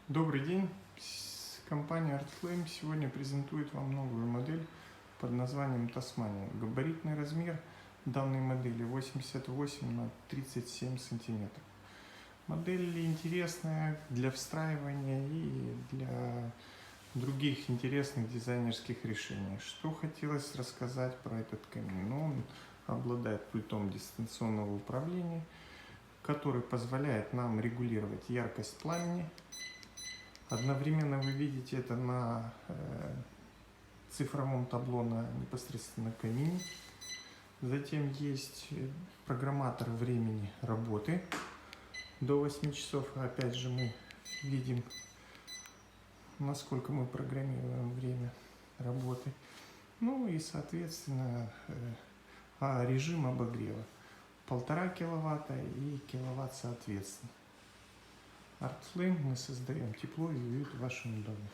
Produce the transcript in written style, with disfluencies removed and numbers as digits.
Добрый день! Компания ArtFlame сегодня презентует вам новую модель под названием Tasmania. Габаритный размер данной модели 88 на 37 сантиметров. Модель интересная для встраивания и для других интересных дизайнерских решений. Что хотелось рассказать про этот камин? Он обладает пультом дистанционного управления, который позволяет нам регулировать яркость пламени. Одновременно вы видите это на цифровом табло непосредственно камине. Затем есть программатор времени работы до 8 часов. Опять же мы видим, насколько мы программируем время работы. Ну и соответственно режим обогрева 1,5 киловатта и киловатт соответственно. ArtFlame мы создаем тепло и уют в вашем доме.